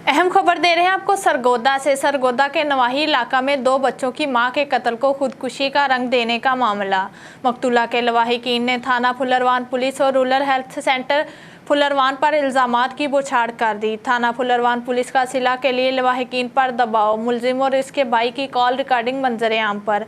अहम खबर दे रहे हैं आपको सरगोदा से। सरगोदा के नवाही इलाका में 2 बच्चों की मां के कत्ल को खुदकुशी का रंग देने का मामला। मकतूला के लवाहिकीन ने थाना फुलरवान पुलिस और रूरल हेल्थ सेंटर फुलरवान पर इल्जामात की बौछार कर दी। थाना फुलरवान पुलिस का सिला के लिए लवाहिकीन पर दबाव, मुलजिम और इसके भाई की कॉल रिकॉर्डिंग मंजर आम पर।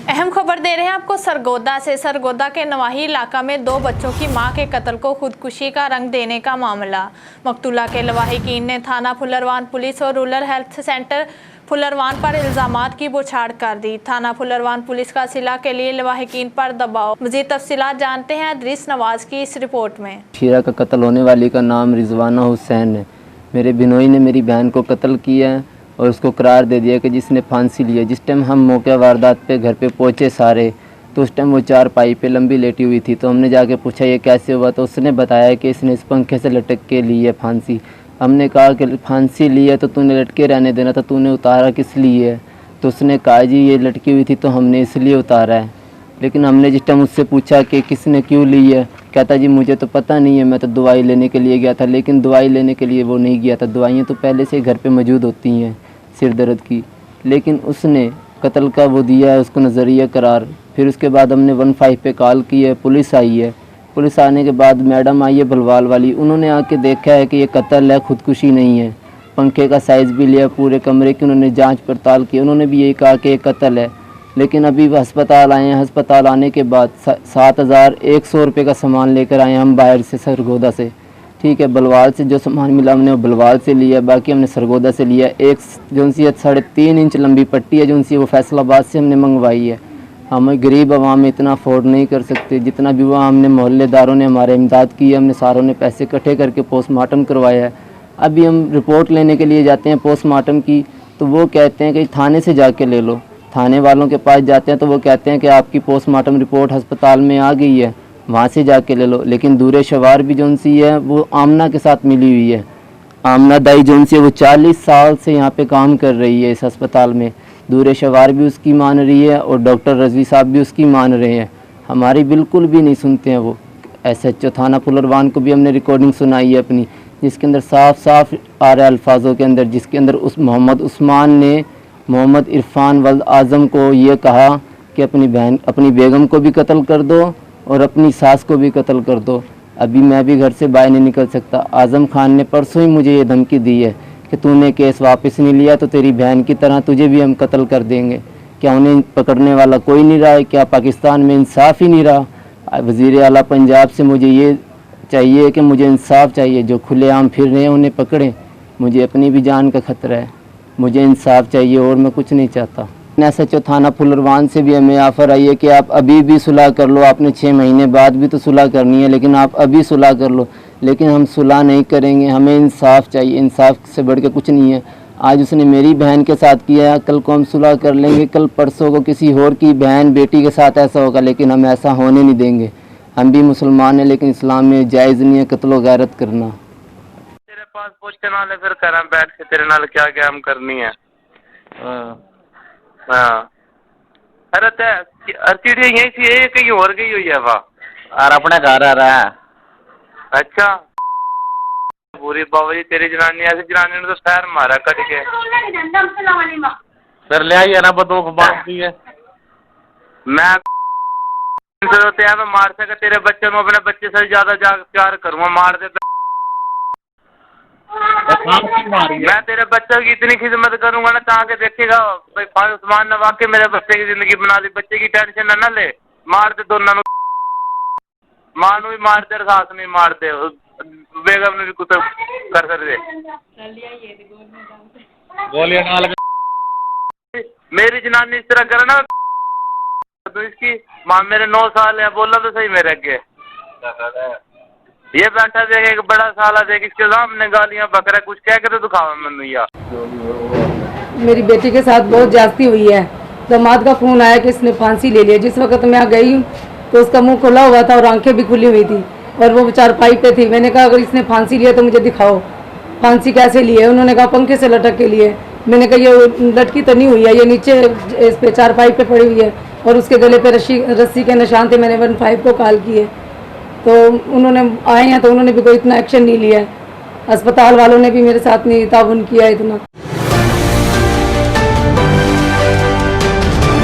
अहम खबर दे रहे हैं आपको सरगोदा से। सरगोदा के नवाही इलाका में 2 बच्चों की मां के कत्ल को खुदकुशी का रंग देने का मामला। मकतूला के लवाहिकीन ने थाना फुलरवान पुलिस और रूरल हेल्थ सेंटर फुलरवान पर इल्जामात की बौछार कर दी। थाना फुलरवान पुलिस का सिला के लिए लवाहिकीन पर दबाव। मज़ीद तफसीलात जानते हैं इदरीस नवाज की इस रिपोर्ट में। शीरा का कत्ल होने वाली का नाम रिजवाना हुसैन है। मेरे बिनोई ने मेरी बहन को कत्ल किया है और उसको करार दे दिया कि जिसने फांसी ली है। जिस टाइम हम मौके वारदात पे घर पे पहुँचे सारे, तो उस टाइम वो चारपाई पे लंबी लेटी हुई थी। तो हमने जाके पूछा ये कैसे हुआ, तो उसने बताया कि इसने इस पंखे से लटक के ली है फांसी। हमने कहा कि फांसी ली है तो तूने लटके रहने देना था, तूने उतारा किस लिए है? तो उसने कहा जी ये लटकी हुई थी तो हमने इसलिए उतारा है। लेकिन हमने जिस टाइम उससे पूछा कि किसने क्यों ली है, कहता जी मुझे तो पता नहीं है, मैं तो दवाई लेने के लिए गया था। लेकिन दवाई लेने के लिए वो नहीं गया था, दवाइयाँ तो पहले से घर पे मौजूद होती हैं सिर दर्द की। लेकिन उसने कत्ल का वो दिया है उसको नज़रिया करार। फिर उसके बाद हमने 15 पे कॉल की है, पुलिस आई है। पुलिस आने के बाद मैडम आई है भलवाल वाली, उन्होंने आके देखा है कि ये कत्ल है, खुदकुशी नहीं है। पंखे का साइज़ भी लिया, पूरे कमरे की उन्होंने जांच पड़ताल की, उन्होंने भी यही कहा कि ये कत्ल है। लेकिन अभी अस्पताल आए हैं, अस्पताल आने के बाद 7100 रुपये का सामान लेकर आए हैं हम बाहर से, सरगोदा से। ठीक है, बलवाल से जो सामान मिला हमने वो बलवाल से लिया, बाकी हमने सरगोदा से लिया। एक जो सी 3.5 इंच लंबी पट्टी है जो सी वो फैसलाबाद से हमने मंगवाई है। हम गरीब आवाम इतना अफोर्ड नहीं कर सकते। जितना भी हुआ हमने मोहल्लेदारों ने हमारे इमदाद की है, हमने सारों ने पैसे इकट्ठे करके पोस्टमार्टम करवाया है। अभी हम रिपोर्ट लेने के लिए जाते हैं पोस्टमार्टम की, तो वो कहते हैं कि थाने से जाके ले लो। थाने वालों के पास जाते हैं तो वो कहते हैं कि आपकी पोस्टमार्टम रिपोर्ट अस्पताल में आ गई है, वहाँ से जाके ले लो। लेकिन दूरे शवार भी जो सी है वो आमना के साथ मिली हुई है। आमना दाई जो सी है वो 40 साल से यहाँ पे काम कर रही है इस अस्पताल में। दूरे शवार भी उसकी मान रही है और डॉक्टर रजवी साहब भी उसकी मान रहे हैं। हमारी बिल्कुल भी नहीं सुनते हैं वो। SHO थाना फुलरवान को भी हमने रिकॉर्डिंग सुनाई है अपनी, जिसके अंदर साफ साफ आ रहा है अल्फाजों के अंदर, जिसके अंदर उस मोहम्मद उस्मान ने मोहम्मद इरफान वल्द आज़म को ये कहा कि अपनी बेगम को भी कत्ल कर दो और अपनी सास को भी कत्ल कर दो। अभी मैं भी घर से बाहर नहीं निकल सकता। आज़म खान ने परसों ही मुझे ये धमकी दी है कि तूने केस वापस नहीं लिया तो तेरी बहन की तरह तुझे भी हम कत्ल कर देंगे। क्या उन्हें पकड़ने वाला कोई नहीं रहा है? क्या पाकिस्तान में इंसाफ ही नहीं रहा? वज़ीर आला पंजाब से मुझे ये चाहिए कि मुझे इंसाफ चाहिए। जो खुलेआम फिर रहे हैं उन्हें पकड़ें। मुझे अपनी भी जान का ख़तरा है, मुझे इंसाफ चाहिए और मैं कुछ नहीं चाहता। SHO थाना फुलरवान से भी हमें ऑफ़र आई है कि आप अभी भी सुलह कर लो। आपने 6 महीने बाद भी तो सुलह करनी है, लेकिन आप अभी सुलह कर लो। लेकिन हम सुलह नहीं करेंगे, हमें इंसाफ चाहिए। इंसाफ से बढ़ के कुछ नहीं है। आज उसने मेरी बहन के साथ किया है, कल को हम सुलह कर लेंगे, कल परसों को किसी और की बहन बेटी के साथ ऐसा होगा। लेकिन हम ऐसा होने नहीं देंगे। हम भी मुसलमान हैं, लेकिन इस्लाम में जायज़ नहीं है कत्ल व गैरत करना। तेरे पास पूछ के नाले फिर करें बैठ के तेरे नाल क्या गेम करनी है। हाँ अरे अर्चिड़ी यही थी, ये कहीं और गई हुई है वाह। और अपने घर आ रहा है। अच्छा पूरी बाबा जी तेरी जनानी, ऐसी जनानी ने तो पैर मारा कट के। फिर ले आइए ना बंदूक बांधती है। मैं मार सके तेरे बच्चे को, अपने बच्चे से ज्यादा प्यार करूंगा। मार दे मैं तेरे बच्चे की इतनी खिदमत करूंगा ना, ताकि देखेगा भाई उस्मान ने वाकई मेरे बच्चे की जिंदगी बना दी। बच्चे की टेंशन ना ले, मार दे दोनों। मां भी मार दे, सास नहीं मार दे, बेगम ने भी कुछ कर सकते। मेरी जनानी इस तरह करे ना तो इसकी मां मेरे 9 साल है, बोला तो सही मेरे अगे। ये बैठा देख एक बड़ा साला देख, इसके सामने गालियां बकरा कुछ कह के तो दिखावा मैनू यार। मेरी बेटी के साथ बहुत ज्यादती हुई है। दामाद का फोन आया कि इसने फांसी ले लिया। जिस वक्त मैं गई तो उसका मुंह खुला हुआ था और आंखें भी खुली हुई थी और वो चारपाई पे थी। मैंने कहा अगर इसने फांसी लिया तो मुझे दिखाओ, फांसी कैसे ली है? उन्होंने कहा पंखे से लटक के लिए। मैंने कहा ये लटकी तो नहीं हुई है, ये नीचे इस पे चारपाई पे पड़ी हुई है और उसके गले पे रस्सी के निशान थे। मैंने 15 को कॉल किए तो उन्होंने आए हैं तो उन्होंने भी कोई इतना एक्शन नहीं लिया। अस्पताल वालों ने भी मेरे साथ नहीं ताउन किया इतना।